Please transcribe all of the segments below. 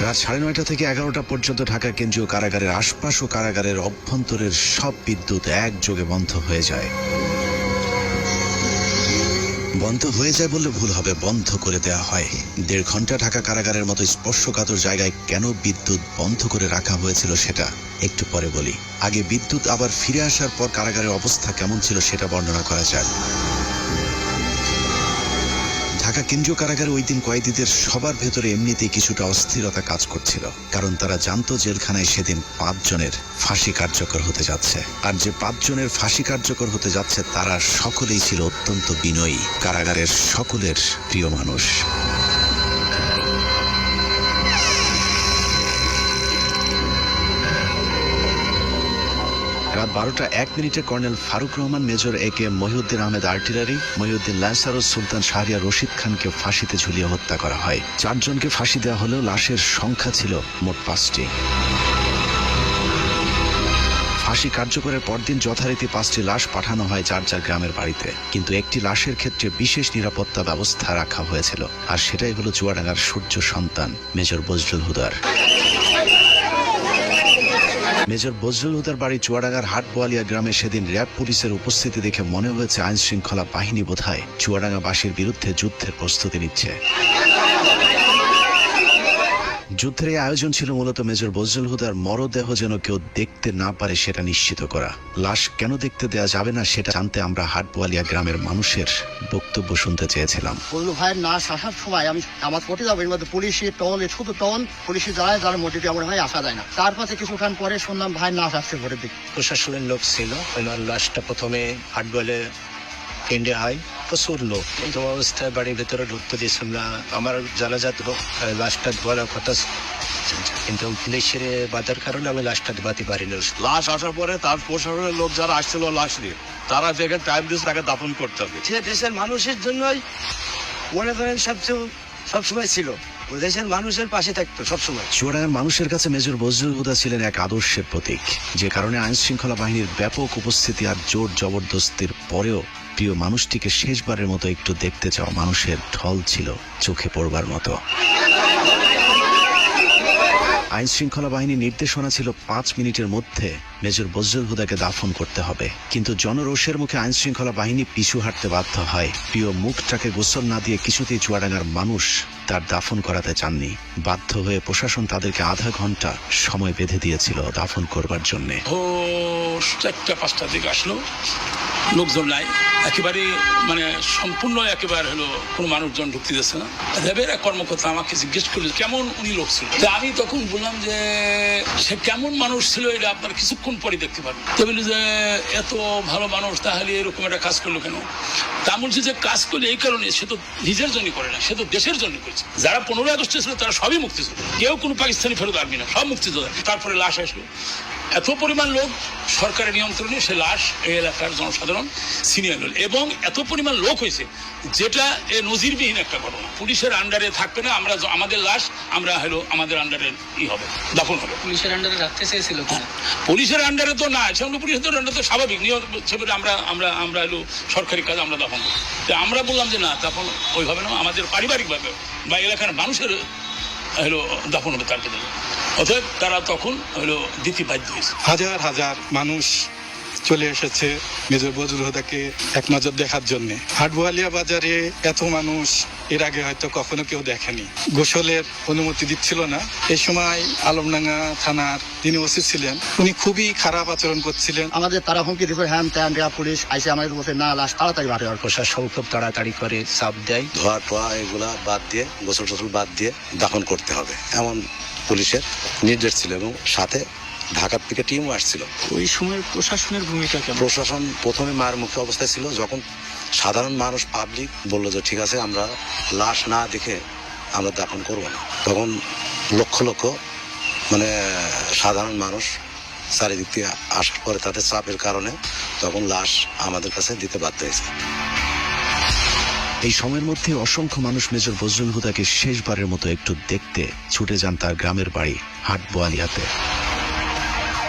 রাত 9:30 থেকে 11টা পর্যন্ত ঢাকা কেন্দ্রীয় কারাগারের আশপাশ ও কারাগারের অভ্যন্তরের সব বিদ্যুৎ একযোগে বন্ধ হয়ে যায়। বন্ধ হয়ে যায় বললে ভুল হবে, বন্ধ করে দেওয়া হয়। 1.5 ঘন্টা ঢাকা কারাগারের মতো স্পর্শকাতর জায়গায় কেন বিদ্যুৎ বন্ধ করে রাখা হয়েছিল সেটা একটু পরে বলি। আগে বিদ্যুৎ আবার ফিরে আসার পর কারাগারের অবস্থা কেমন ছিল সেটা বর্ণনা করা যাক। ঢাকা কেন্দ্রীয় কারাগারে ওই দিন কয়েদিদের সবার ভেতরে এমনিতেই কিছুটা অস্থিরতা কাজ করছিল, কারণ তারা জানতো জেলখানায় সেদিন 5 জনের ফাঁসি কার্যকর হতে যাচ্ছে। আর যে 5 জনের ফাঁসি কার্যকর হতে যাচ্ছে তারা সকলেই ছিল অত্যন্ত বিনয়ী, কারাগারের সকলের প্রিয় মানুষ। রাত 12:01 colonel Faruk Rahman, major AK Mohiuddin Ahmed artillery, Mohiuddin lancer ও সুলতান শাহরিয়ার রশিদ খানকে ফাঁসিতে ঝুলিয়ে হত্যা করা হয়। 4 জনকে ফাঁসি দেওয়া হলেও লাশের সংখ্যা ছিল মোট 5টি। ফাঁসি কার্যকরের পরদিন যথারীতি 5টি লাশ পাঠানো হয় যার যার গ্রামের বাড়িতে, কিন্তু একটি লাশের ক্ষেত্রে বিশেষ নিরাপত্তা ব্যবস্থা রাখা হয়েছিল, আর সেটাই হলো চুয়াডাঙ্গার সূর্য সন্তান মেজর বজলুল হুদার। মেজর বজলুল হুদার বাড়ি চুয়াডাঙ্গার হাটবোয়ালিয়া গ্রামে সেদিন র্যাব পুলিশের উপস্থিতি দেখে মনে হয়েছে আইন শৃঙ্খলা বাহিনী বোধহয় চুয়াডাঙ্গাবাসীর বিরুদ্ধে যুদ্ধের প্রস্তুতি নিচ্ছে। যুদ্ধের এই আয়োজন ছিল মূলত মেজর বজলুল হুদার মরদেহ যেন কেউ দেখতে না পারে সেটা নিশ্চিত করা। লাশ কেন দেখতে দেওয়া যাবে না সেটা জানতে আমরা হাটবোয়ালিয়া গ্রামের মানুষের বক্তব্য শুনতে চেয়েছিলাম। বজলুল ভাইয়ের লাশ আসার সময় আমি আমার পটে যাবো, এর মধ্যে পুলিশের টহল, শুধু টহল পুলিশে যায়, যার মোটিভে আমার ভাই আসা যায় না। তারপরে কিছুক্ষণ পরে শুনলাম ভাইয়ের লাশ আসছে ভোরের দিকে। প্রশাসনের লোক ছিল, ওনার লাশটা প্রথমে হাটবোয়ালে কেন্দ্রে হয়, প্রচুর লোক। এই অবস্থায় বাড়ির ভেতরে ঢুকতে দিয়েছিল না। আমার জানাজাত লাশটা ধোয়ার কথা, কিন্তু পুলিশের বাধার কারণে আমি লাশটা ধোয়াতে পারিনি। লাশ আসার পরে তার প্রশাসনের লোক যারা আসছিল লাশ নিয়ে, তারা যেখানে টাইম দিয়েছে তাকে দাফন করতে হবে। সে দেশের মানুষের জন্যই মনে করেন সবসময় ছিল, দেশের মানুষের পাশে থাকতো সবসময়। চুয়াডাঙ্গার মানুষের কাছে মেজর বজলুল হুদা ছিলেন এক আদর্শের প্রতীক, যে কারণে আইন শৃঙ্খলা বাহিনীর ব্যাপক উপস্থিতি আর জোর জবরদস্তির পরেও প্রিয় মানুষটিকে শেষবারের মতো একটু দেখতে চাওয়া মানুষের ঢল ছিল চোখে পড়বার মতো। আইন শৃঙ্খলা বাহিনীর নির্দেশনা ছিল 5 মিনিটের মধ্যে মেজর বজলুল হুদাকে দাফন করতে হবে, কিন্তু জনরোষের মুখে আইন শৃঙ্খলা বাহিনী পিছু হাঁটতে বাধ্য হয়। প্রিয় মুখটাকে গোসল না দিয়ে কিছুতেই চুয়াডাঙ্গার মানুষ তার দাফন করাতে চাননি। বাধ্য হয়ে প্রশাসন তাদেরকে আধা ঘন্টা সময় বেঁধে দিয়েছিল দাফন করবার জন্য। 4টা-5টার দিকে আসলো, লোকজন নাই একেবারে, মানে সম্পূর্ণ একেবারে হলো কোনো মানুষজন ঢুকতে দিচ্ছে না। র্যাবের এক কর্মকর্তা আমাকে জিজ্ঞেস করলো কেমন উনি লোক ছিল। আমি তখন বললাম যে সে কেমন মানুষ ছিল এটা আপনারা কিছুক্ষণ পরে দেখতে পারবেন। তো বলি যে এত ভালো মানুষ তাহলে এরকম একটা কাজ করলো কেন? তা বলছি যে কাজ করলে এই কারণে, সে তো নিজের জন্য করে না, সে তো দেশের জন্য করেছে। যারা 15ই আগস্টে ছিল তারা সবই মুক্তিযোদ্ধা, কেউ কোনো পাকিস্তানি ফেরত আসবি না, সব মুক্তিযোদ্ধা। তারপরে লাশ আসলো, এত পরিমাণ লোক সরকারের নিয়ন্ত্রণে, সে লাশ এই এলাকার জনসাধারণ ছিনিয়ে নিল, এবং এত পরিমাণ লোক হয়েছে যেটা নজিরবিহীন একটা ঘটনা। পুলিশের আন্ডারে থাকবে না, আমরা আমাদের লাশ আমরা হলো আমাদের আন্ডারে হবে, দাফন হবে। পুলিশের আন্ডারে রাখতে চেয়েছিল, পুলিশের আন্ডারে তো না, সেগুলো পুলিশের আন্ডারে তো স্বাভাবিক নিয়ম হিসেবে আমরা হলো সরকারি কাজ আমরা দাফন করি। আমরা বললাম যে না, দাফন ওইভাবে না, আমাদের পারিবারিকভাবে বা এলাকার মানুষের হলো দাফন হবে তার জন্য। অতএব তারা তখন হলো দিতে বাধ্য হয়েছে। হাজার হাজার মানুষ চলে এসেছে মেজর বজলুল হুদাকে এক নজর দেখার জন্য। হাটবোয়ালিয়া বাজারে এত মানুষ এর আগে হয়তো কখনো কেউ দেখেনি। গোসলের অনুমতি দিচ্ছিল না। এই সময় আলমডাঙ্গা থানার যিনি ওসি ছিলেন, উনি খুবই খারাপ আচরণ করছিলেন। আমাদের তারা হুমকি দিচ্ছে, হ্যাঁ ত্যান পুলিশ আইসে আমাদের বলছে না, লাশ তাড়াতাড়ি বাড়ি। আর প্রশাসন খুব তাড়াতাড়ি করে চাপ দেয়, ধোয়া টোয়া এগুলা বাদ দিয়ে, গোসল টোসল বাদ দিয়ে দাফন করতে হবে এমন পুলিশের নির্দেশ ছিল, এবং সাথে ঢাকার থেকে টিমও আসছিল। ওই সময় প্রশাসনের ভূমিকা কেমন? প্রশাসন প্রথমে মায়ের মুখে অবস্থায় ছিল, যখন সাধারণ মানুষ পাবলিক বললো যে ঠিক আছে আমরা লাশ না দেখে আমরা দাফন করবো না, তখন লক্ষ লক্ষ মানে সাধারণ মানুষ চারিদিক থেকে আসার পরে তাদের চাপের কারণে তখন লাশ আমাদের কাছে দিতে বাধ্য হয়েছে। এই সময়ের মধ্যে অসংখ্য মানুষ মেজর বজলুল হুদাকে শেষবারের মতো একটু দেখতে ছুটে যান তার গ্রামের বাড়ি হাটবোয়ালিয়াতে।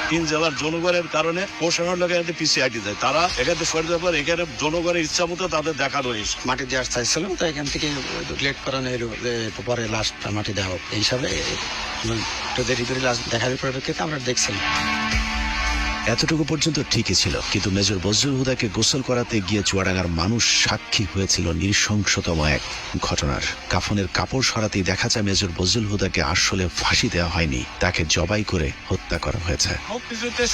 তিন জেলার জনগণের কারণে প্রশাসনের লোক এখানে পিছিয়ে হাঁটি যায়। তারা এখানে সরে যাওয়ার পর এখানে জনগণের ইচ্ছা মতো তাদের দেখানো হয়েছে। মাটি দেওয়ার চাইছিলাম, তো এখান থেকে লেট করানো এলো যে পরে লাস্টটা মাটি দেওয়া হোক এই হিসাবে একটু দেরি করে লাস্ট দেখার পরিপ্রেক্ষিতে আমরা দেখছিলাম। এতটুকু পর্যন্ত ঠিকই ছিল, কিন্তু মেজর বজলুল হুদাকে গোসল করাতে গিয়ে চুয়াডাঙ্গার মানুষ সাক্ষী হয়েছিল নৃশংসতম এক ঘটনার। কাফনের কাপড় সরাতেই দেখা যায় মেজর বজলুল হুদাকে আসলে ফাঁসি দেওয়া হয়নি, তাকে জবাই করে হত্যা করা হয়েছে। মুক্তিযুদ্ধের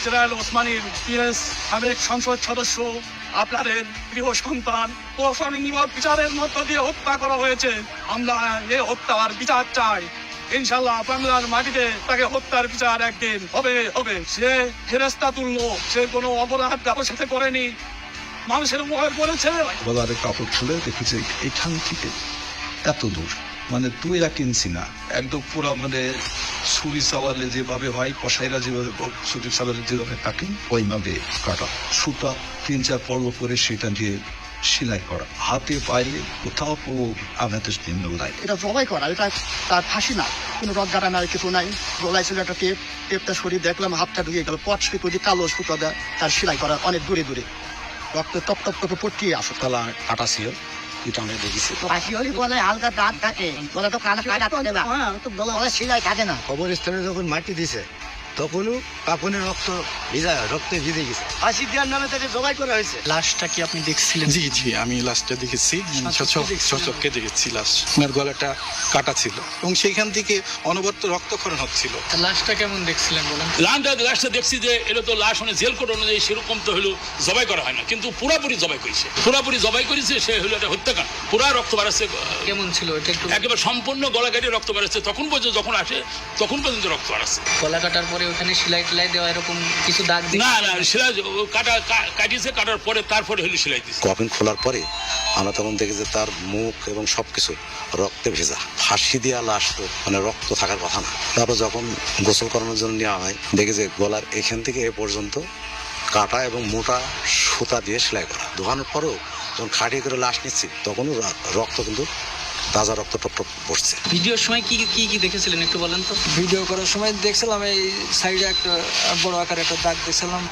জেনারেল ওসমানীর পিএস সাবেক সংসদ সদস্য আপনাদের প্রিয় সন্তান অসংখ্য বিচারের মধ্য দিয়ে হত্যা করা হয়েছে। আমরা এই হত্যার বিচার চাই। ইনশাল্লাহ বাংলার মাটিতে তাকে হত্যার বিচার একদিন হবে হবে। সে ফেরেস্তা তুললো, সে কোনো অপরাধ কারোর সাথে করেনি, মানুষের উপকার করেছে। গলার কাপড় খুলে দেখেছে এখান থেকে এত দূর, মানে তুইরা কিনছি না, একদম পুরো মানে ছুরি চালালে যেভাবে হয়, কষাইরা যেভাবে ছুরি চালালে যেভাবে কাটেন ওইভাবে কাটা, সুতা 3-4 পর্ব করে সেটা দিয়ে সেলাই করা, হাতে পায়ে কোথাও কোনো আঘাতের চিহ্ন নাই। এটা জবাই করা, এটা তার ফাঁসি না, কোনো রক গাটা নাই, কিছু নাই। গলায় ছিল একটা টেপটা সরিয়ে দেখলাম হাতটা ঢুকে গেল, পট সুতো কালো সুতো দেয় তার সেলাই করা অনেক দূরে দূরে, রক্ত টপ টপ টপে পটকিয়ে আসো। তলা কাটা ছিল, এটা আমরা দেখেছি। হালকা দাঁত থাকে, গলা তো কাটা গলা সেলাই থাকে না। কবরস্থানে যখন মাটি দিছে তখনও কাপনের রক্তে ভিজে গেছে। ফাঁসি দেওয়ার নামে তাকে জবাই করা হয়েছে। লাশটা কি আপনি দেখছিলেন? জি জি, আমি লাশটা দেখেছি, চোখকে দেখেছি। লাশ ওনার গলাটা কাটা ছিল এবং সেইখান থেকে অনবরত রক্তক্ষরণ হচ্ছিল। লাশটা কেমন দেখছিলেন বলেন? লাশটা দেখছি যে এটা তো লাশ জেল কোড অনুযায়ী সেরকম তো হলো জবাই করা হয় না, কিন্তু পুরাপুরি জবাই করেছে। সে হলো একটা হত্যাকাণ্ড, পুরা রক্ত বাড়াচ্ছে। কেমন ছিল এটা একটু? একেবারে সম্পূর্ণ গলা কেটে রক্ত বাড়াচ্ছে, তখন পর্যন্ত যখন আসে তখন পর্যন্ত রক্ত বাড়াচ্ছে। গলা কাটার পরে ওখানে সেলাই টেলাই দেওয়া এরকম কিছু দাগ? না, সেলাই কাটার পরে তারপরে হলো সেলাই দিচ্ছে। কফিন খোলার পরে আমরা তখন দেখি যে তার মুখ এবং সবকিছু রক্তে ভেজা। ফাঁসি দেওয়া লাশ তো মানে রক্ত থাকার কথা না। তারপর যখন গোসল করানোর জন্য নেওয়া হয়, দেখি যে গলার এখান থেকে এ পর্যন্ত কাটা এবং মোটা সুতা দিয়ে সেলাই করা। ধোয়ানোর পরেও যখন খাটিয়ে করে লাশ নিচ্ছি তখনও রক্ত কিন্তু তাজা রক্ত টপ টপ পড়ছে। ভিডিওর সময় কি কি কি দেখেছিলেন একটু বলেন তো? ভিডিও করার সময় দেখছিলাম এই সাইডে একটা বড় আকার একটা দাগ দেখছিলাম।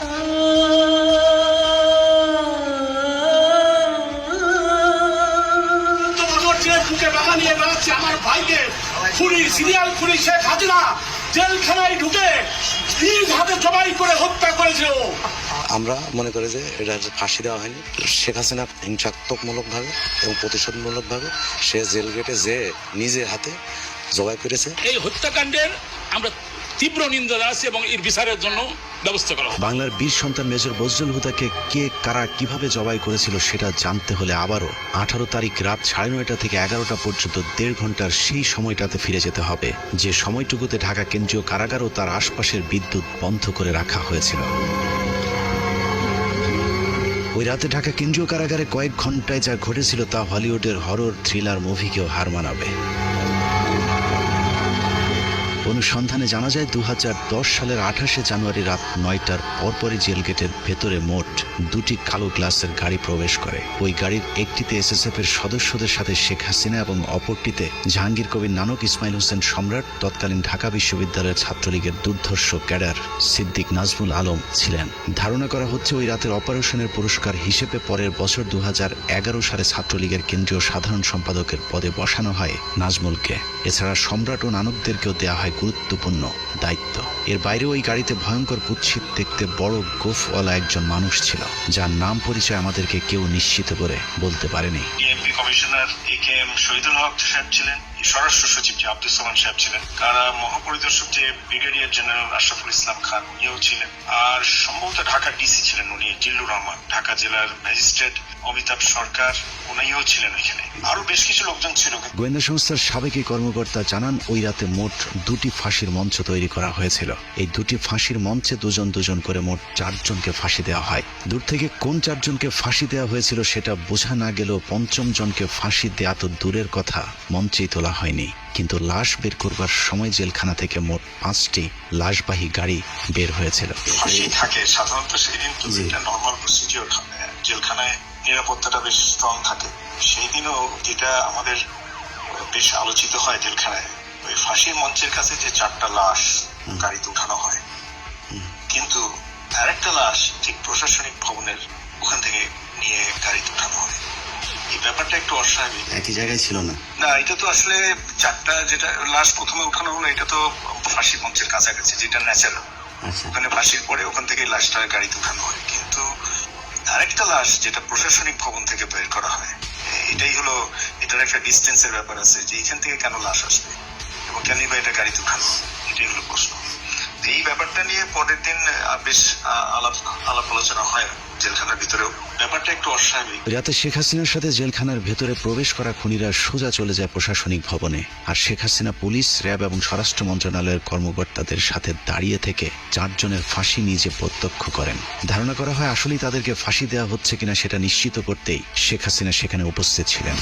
আমার ভাইকে সিরিয়াল পুলিশ শেখ হাসিনা জেলখানায় ঢুকে নিজ হাতে জবাই করে হত্যা করেছিল। আমরা মনে করি যে এটা ফাঁসি দেওয়া হয়নি, শেখ হাসিনা হিংসাত্মকমূলক ভাবে এবং প্রতিশোধমূলক ভাবে সে জেল গেটে যে নিজে হাতে জবাই করেছে। এই হত্যাকাণ্ডের আমরা তীব্র নিন্দা জানাচ্ছি এবং এর বিচারের জন্য ব্যবস্থা করা হবে। বাংলার বীর সন্তান মেজর বজলুল হুদাকে কে কারা কিভাবে জবাই করেছিল সেটা জানতে হলে আবারও 18 তারিখ রাত 9:30 থেকে 11টা পর্যন্ত 1.5 ঘন্টার সেই সময়টাতে ফিরে যেতে হবে, যে সময়টুকুতে ঢাকা কেন্দ্রীয় কারাগার ও তার আশপাশের বিদ্যুৎ বন্ধ করে রাখা হয়েছিল। ওই রাতে ঢাকা কেন্দ্রীয় কারাগারে কয়েক ঘন্টায় যা ঘটেছিল তা হলিউডের হরর থ্রিলার মুভিকেও হার মানাবে। অনুসন্ধানে জানা যায় 2010 সালের 28শে জানুয়ারি রাত 9টার পরপরই জেল গেটের ভেতরে মোট 2টি কালো গ্লাসের গাড়ি প্রবেশ করে। ওই গাড়ির একটিতে এসএসএফ এর সদস্যদের সাথে শেখ হাসিনা এবং অপরটিতে জাহাঙ্গীর কবির নানক, ইসমাইল হোসেন সম্রাট, তৎকালীন ঢাকা বিশ্ববিদ্যালয়ের ছাত্রলীগের দুর্ধর্ষ ক্যাডার সিদ্দিক নাজমুল আলম ছিলেন। ধারণা করা হচ্ছে ওই রাতের অপারেশনের পুরস্কার হিসেবে পরের বছর 2011 সালে ছাত্রলীগের কেন্দ্রীয় সাধারণ সম্পাদকের পদে বসানো হয় নাজমুলকে। এছাড়া সম্রাট ও নানকদেরকেও দেওয়া হয় গুরুত্বপূর্ণ দায়িত্ব। এর বাইরে ওই গাড়িতে ভয়ঙ্কর কুৎসিত দেখতে বড় গোফওয়ালা একজন মানুষ ছিল, যার নাম পরিচয় আমাদেরকে কেউ নিশ্চিত করে বলতে পারেনি। ডিএমপি কমিশনার একেএম শহীদুল হক সাহেব ছিলেন, স্বরাষ্ট্র সচিব যে আব্দুল সালাম সাহেব ছিলেন, কারা মহাপরিদর্শক যে ব্রিগেডিয়ার জেনারেল আশরাফুল ইসলাম খান উনিও ছিলেন, আর সম্ভবত ঢাকা ডিসি ছিলেন উনি জিল্লুর রহমান, ঢাকা জেলার ম্যাজিস্ট্রেট অমিতাভ সরকার উনিও ছিলেন এখানে, আরো বেশ কিছু লোকজন ছিল। গোয়েন্দা সংস্থার সাবেক কর্মকর্তা জানান ওই রাতে মোট 2টি ফাঁসির মঞ্চ তৈরি করা হয়েছিল। এই 2টি ফাঁসির মঞ্চে দুজন করে মোট 4 জনকে ফাঁসি দেওয়া হয়। দূর থেকে কোন 4 জনকে ফাঁসি দেওয়া হয়েছিল সেটা বোঝা না গেলেও 5ম জনকে ফাঁসি দেওয়া তো দূরের কথা, মঞ্চেই তোলা হয়নি। কিন্তু লাশ বের করবার সময় জেলখানা থেকে মোট 5টি লাশবাহী গাড়ি বের হয়েছিল। ফাঁসি থাকে সাধারণত সেদিন তো এটা নরমাল প্রসিডিওর, জেলখানায় নিরাপত্তাটা বেশ স্ট্রং থাকে। সেই দিনও যেটা আমাদের বেশ আলোচিত হয় জেলখানায়, ওই ফাঁসির মঞ্চের কাছে যে 4টা লাশ গাড়িতে উঠানো হয়, কিন্তু আরেকটা লাশ ঠিক প্রশাসনিক ভবনের ওখান থেকে নিয়ে গাড়িতে উঠানো হয়। এই ব্যাপারটা একটু অস্বাভাবিক। একই জায়গায় ছিল না? না, এটা তো আসলে চারটা যেটা লাশ প্রথমে উঠানো হলো এটা তো ফাঁসি মঞ্চের কাছাকাছি, যেটা ন্যাচারাল। ওখানে ফাঁসির পরে ওখান থেকে লাশটা গাড়িতে উঠানো হয়, কিন্তু আরেকটা লাশ যেটা প্রশাসনিক ভবন থেকে বের করা হয়, এটাই হলো, এটার একটা ডিস্টেন্সের ব্যাপার আছে যে এখান থেকে কেন লাশ আসবে এবং কেনই বা এটা গাড়িতে উঠানো, এটাই হলো প্রশ্ন। এই ব্যাপারটা নিয়ে পরের দিন বেশ আলাপ আলোচনা হয় জেলখানার ভিতরেও। ব্যাপারটা একটু অস্বাভাবিক। রাতে শেখ হাসিনার সাথে জেলখানার ভেতরে প্রবেশ করা খুনিরা সোজা চলে যায় প্রশাসনিক ভবনে, আর শেখ হাসিনা পুলিশ, র্যাব এবং স্বরাষ্ট্র মন্ত্রণালয়ের কর্মকর্তাদের সাথে দাঁড়িয়ে থেকে 4 জনের ফাঁসি নিজে প্রত্যক্ষ করেন। ধারণা করা হয় আসলেই তাদেরকে ফাঁসি দেওয়া হচ্ছে কিনা সেটা নিশ্চিত করতেই শেখ হাসিনা সেখানে উপস্থিত ছিলেন।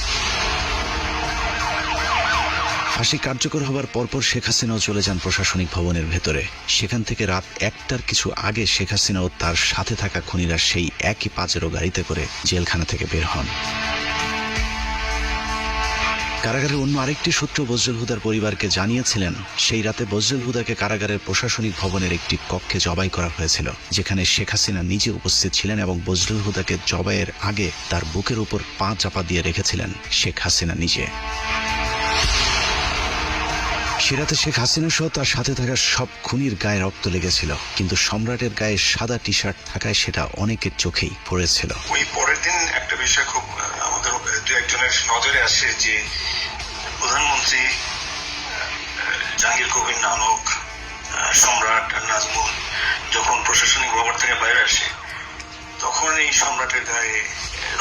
ফাঁসি কার্যকর হবার পরপর শেখ হাসিনাও চলে যান প্রশাসনিক ভবনের ভেতরে। সেখান থেকে রাত 1টার কিছু আগে শেখ হাসিনা ও তার সাথে থাকা খুনিরা সেই একই পাজেরো গাড়িতে করে জেলখানা থেকে বের হন। কারাগারের অন্য আরেকটি সূত্র বজলুল হুদার পরিবারকে জানিয়েছিলেন, সেই রাতে বজলুল হুদাকে কারাগারের প্রশাসনিক ভবনের একটি কক্ষে জবাই করা হয়েছিল, যেখানে শেখ হাসিনা নিজে উপস্থিত ছিলেন এবং বজলুল হুদাকে জবাইয়ের আগে তার বুকের উপর পা চাপা দিয়ে রেখেছিলেন শেখ হাসিনা নিজে। সে রাতে শেখ হাসিনা সহ তার সাথে থাকা সব খুনির গায়ে রক্ত লেগেছিল, কিন্তু সম্রাটের গায়ে সাদা টি শার্ট থাকায় সেটা অনেকের চোখেই পড়েছিল। ওই পরের দিন একটা বিষয় খুব আমাদের দু একজনের নজরে আসে যে প্রধানমন্ত্রী জাহাঙ্গীর কবির নানক, সম্রাট নাজমুল যখন প্রশাসনিক ভবন থেকে বাইরে আসে তখন এই সম্রাটের গায়ে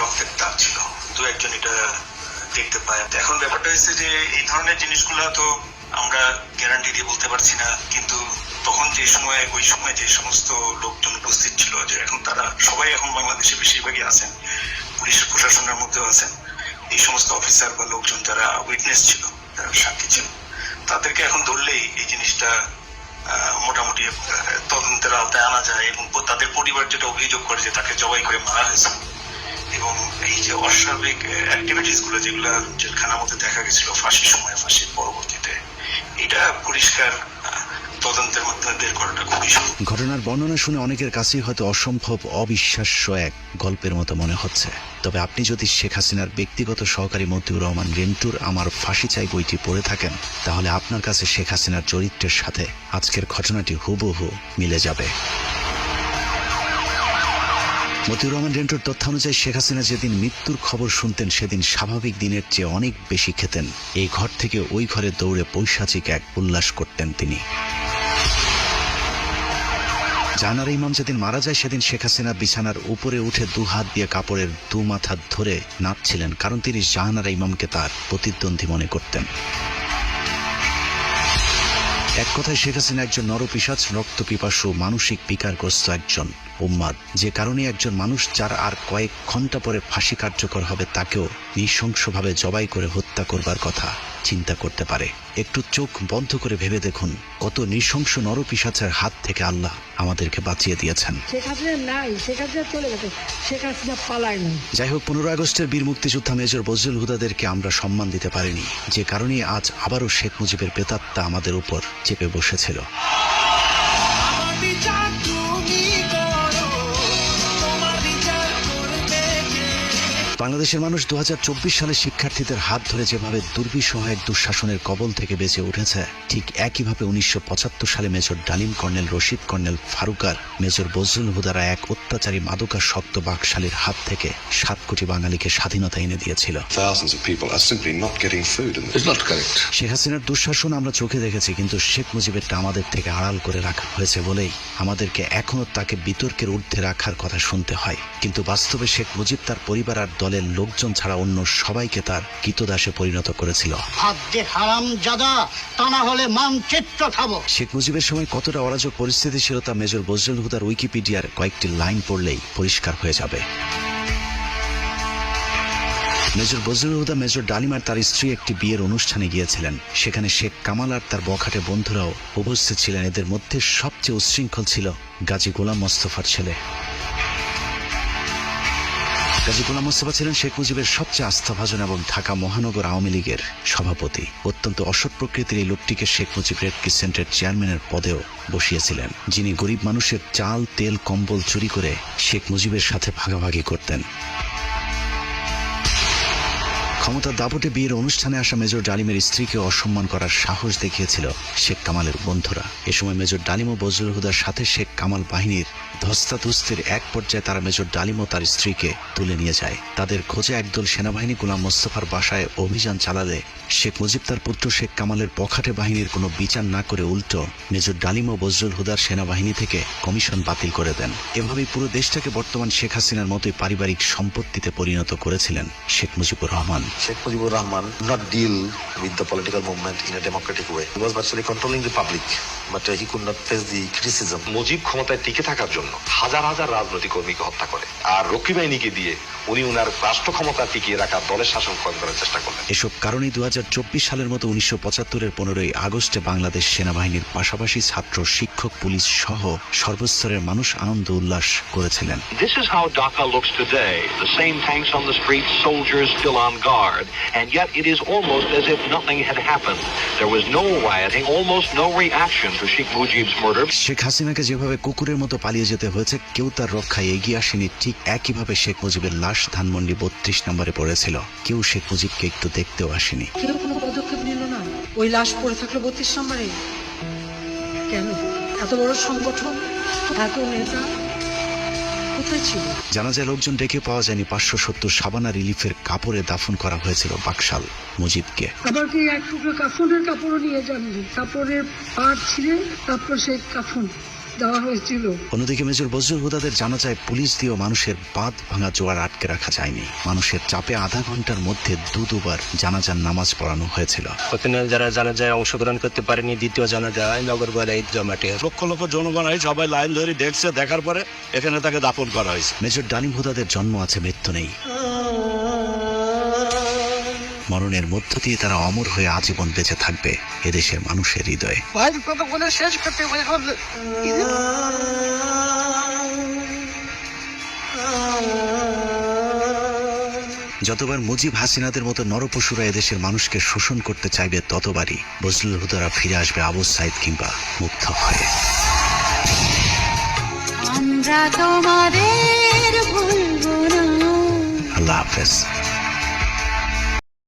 রক্তের দাগ ছিল। দু একজন এটা দেখতে পায়। এখন ব্যাপারটা হচ্ছে যে এই ধরনের জিনিসগুলো তো আমরা গ্যারান্টি দিয়ে বলতে পারছি না, কিন্তু তখন যে সময় ওই সময় যে সমস্ত লোকজন উপস্থিত ছিল, যে এখন তারা সবাই এখন বাংলাদেশে বেশিরভাগই আছেন, পুলিশ প্রশাসনের মধ্যেও আছেন, এই সমস্ত অফিসার বা লোকজন যারা উইটনেস ছিল, যারা সাক্ষী ছিল, তাদেরকে এখন ধরলেই এই জিনিসটা মোটামুটি তদন্তের আওতায় আনা যায় এবং তাদের পরিবার যেটা অভিযোগ করে যে তাকে জবাই করে মারা হয়েছে এবং এই যে অস্বাভাবিক অ্যাক্টিভিটিস গুলো যেগুলো জেলখানার মধ্যে দেখা গেছিল ফাঁসির সময়, ফাঁসির পরবর্তীতে, এটা পরিষ্কার তদন্তের মাধ্যমে বের করাটা খুবই সহজ। ঘটনার বর্ণনা শুনে অনেকের কাছেই হয়তো অসম্ভব, অবিশ্বাস্য এক গল্পের মতো মনে হচ্ছে। তবে আপনি যদি শেখ হাসিনার ব্যক্তিগত সহকারী মতিউর রহমান রেন্টুর আমার ফাঁসি চাই বইটি পড়ে থাকেন, তাহলে আপনার কাছে শেখ হাসিনার চরিত্রের সাথে আজকের ঘটনাটি হুবহু মিলে যাবে। মতিউর রহমান রেন্টুর তথ্যানুযায়ী শেখ হাসিনা যেদিন মৃত্যুর খবর শুনতেন সেদিন স্বাভাবিক দিনের চেয়ে অনেক বেশি খেতেন। এই ঘর থেকে ওই ঘরে দৌড়ে পৈশাচিক এক উল্লাস করতেন তিনি। জাহানারা ইমাম যেদিন মারা যায় সেদিন শেখ হাসিনা বিছানার উপরে উঠে 2 হাত দিয়ে কাপড়ের 2 মাথা ধরে নাচছিলেন, কারণ তিনি জাহানারা ইমামকে তার প্রতিদ্বন্দ্বী মনে করতেন। এক কথায় শেখ হাসিনা একজন নরপিশাচ, রক্তপিপাসু, মানসিক বিকারগ্রস্ত একজন উম্মাদ, যে কারণে একজন মানুষ যার আর কয়েক ঘন্টা পরে ফাঁসি কার্যকর হবে তাকেও নৃশংসভাবে জবাই করে হত্যা করবার কথা চিন্তা করতে পারে। একটু চোখ বন্ধ করে ভেবে দেখুন কত নৃশংস নরপিশাচের হাত থেকে আল্লাহ আমাদেরকে বাঁচিয়ে দিয়েছেন। যাই হোক, 15 আগস্টের বীর মুক্তিযোদ্ধা মেজর বজলুল হুদাদেরকে আমরা সম্মান দিতে পারিনি, যে কারণে আজ আবারও শেখ মুজিবের প্রেতাত্মা আমাদের উপর চেপে বসেছিল। বাংলাদেশের মানুষ 2024 সালে শিক্ষার্থীদের হাত ধরে যেভাবে দুর্বিষহ এক দুঃশাসনের কবল থেকে বেঁচে উঠেছে, ঠিক একইভাবে 1975 সালে major Dalim colonel, Rashid colonel, ফারুকার, মেজর বজলুল হুদারা এক অত্যাচারী মাদকাসক্ত বাকশালীর হাত থেকে 7 কোটি বাঙালিকে স্বাধীনতা এনে দিয়েছিল। শেখ হাসিনার দুঃশাসন আমরা চোখে দেখেছি, কিন্তু শেখ মুজিবেরটা আমাদের থেকে আড়াল করে রাখা হয়েছে বলেই আমাদেরকে এখনো তাকে বিতর্কের ঊর্ধ্বে রাখার কথা শুনতে হয়। কিন্তু বাস্তবে শেখ মুজিব তার পরিবার আর দলের লোকজন ছাড়া অন্য সবাইকে তার কৃতদাসে পরিণত করেছিল। শেখ মুজিবের সময় কতটা অরাজক পরিস্থিতি ছিল তা মেজর বজলুল হুদার উইকিপিডিয়ার কয়েকটি লাইন পড়লেই পরিষ্কার হয়ে যাবে। মেজর বজলুল হুদা মেজর ডালিম আর তার স্ত্রী একটি বিয়ের অনুষ্ঠানে গিয়েছিলেন। সেখানে শেখ কামাল আর তার বখাটে বন্ধুরাও উপস্থিত ছিলেন। এদের মধ্যে সবচেয়ে উচ্ছৃঙ্খল ছিল গাজী গোলাম মোস্তফার ছেলে। কাজী গোলাম মোস্তফা ছিলেন শেখ মুজিবের সবচেয়ে আস্থাভাজন এবং ঢাকা মহানগর আওয়ামী লীগের সভাপতি। অত্যন্ত অসৎ প্রকৃতির এই লোকটিকে শেখ মুজিব রেড ক্রিসেন্টের চেয়ারম্যানের পদেও বসিয়েছিলেন, যিনি গরিব মানুষের চাল, তেল, কম্বল চুরি করে শেখ মুজিবের সাথে ভাগাভাগি করতেন। ক্ষমতার দাপটে বিয়ের অনুষ্ঠানে আসা মেজর ডালিমের স্ত্রীকে অসম্মান করার সাহস দেখিয়েছিল শেখ কামালের বন্ধুরা। এ সময় মেজর ডালিম ও বজলুল হুদার সাথে শেখ কামাল বাহিনীর ধস্তাধস্তির এক পর্যায়ে তারা মেজর ডালিম ও তার স্ত্রীকে তুলে নিয়ে যায়। তাদের খোঁজে একদল সেনাবাহিনী গোলাম মোস্তফার বাসায় অভিযান চালালে শেখ মুজিব তার পুত্র শেখ কামালের পখাটে বাহিনীর কোনো বিচার না করে উল্টো মেজর ডালিম ও বজলুল হুদার সেনাবাহিনী থেকে কমিশন বাতিল করে দেন। এভাবেই পুরো দেশটাকে বর্তমান শেখ হাসিনার মতোই পারিবারিক সম্পত্তিতে পরিণত করেছিলেন Sheikh Mujibur Rahman. Sheikh Mujibur Rahman did not deal with the political movement in a democratic way. He was virtually controlling the public, but he could not face the criticism. Mujib ক্ষমতায় টিকে থাকার জন্য হাজার হাজার রাজনৈতিক কর্মীকে হত্যা করে, আর রক্ষী বাহিনীকে দিয়ে উনি উনার রাষ্ট্র ক্ষমতা টিকিয়ে রাখা দলের শাসন কায়েম করার চেষ্টা করলেন। এসব কারণেই 2024 সালের মতো 1975-এর 15ই আগস্টে বাংলাদেশ সেনাবাহিনীর পাশাপাশি ছাত্র, শিক্ষক, পুলিশ সহ সর্বস্তরের মানুষ আনন্দ উল্লাস করেছিলেন। This is how Dhaka looks today. The same tanks on the streets, soldiers still on guard, and yet it is almost as if nothing had happened. There was no rioting, almost no reaction to Sheikh Mujib's murder. Sheikh হাসিনাকে যেভাবে কুকুরের মতো পালিয়ে যেতে হয়েছে, কেউ তার রক্ষায় এগিয়ে আসেনি। ঠিক একইভাবে শেখ মুজিবের লাশ ধানমন্ডি 32 নম্বরে পড়েছিল, কেউ শেখ মুজিবকে একটু দেখতেও আসেনি। কেউ কোনো পদক্ষেপ নিল না, ওই লাশ পড়ে থাকলো 32 নম্বরে। কেন? এত বড় সংগঠন, এত নেতা কোথায় ছিল? জানা যায় লোকজন ডেকে পাওয়া যায়নি। 570 সাবানা রিলিফের কাপড়ে দাফন করা হয়েছিল বাকশাল মুজিবকে। আবার কি এক টুকরো কাফনের কাপড়ও নিয়ে যাননি, কাপড়ের পাট ছিঁড়ে তারপর সেই কাফন দেওয়া হয়েছিল। অন্যদিকে মেজর বজলুল হুদাদের জানা যায় পুলিশ দিয়েও মানুষের বাঁধ ভাঙা জোয়ার আটকে রাখা যায়নি। মানুষের চাপে আধা ঘন্টার মধ্যে দুবার জানাজার নামাজ পড়ানো হয়েছিল। ওখানে যারা জানাজায় অংশগ্রহণ করতে পারেনি, দ্বিতীয় জানাজায় নগরগড়া ঈদগাহ মাঠে লক্ষ লক্ষ জনগণ সবাই লাইন ধরে দেখছে, দেখার পরে এখানে তাকে দাফন করা হয়েছে। মেজর ডালিম হুদাদের জন্ম আছে, মৃত্যু নেই। মরণের মধ্য দিয়ে তারা অমর হয়ে আজীবন বেঁচে থাকবে এদেশের মানুষের হৃদয়ে। শেষ করতে যতবার মুজিব হাসিনাদের মতো নরপশুরা এদেশের মানুষকে শোষণ করতে চাইবে, ততবারই বজলুল হুদারা ফিরে আসবে আবু সাইদ কিংবা মুগ্ধ হয়ে। আমরা তোমাদের ভুলব না। আল্লাহ হাফেজ।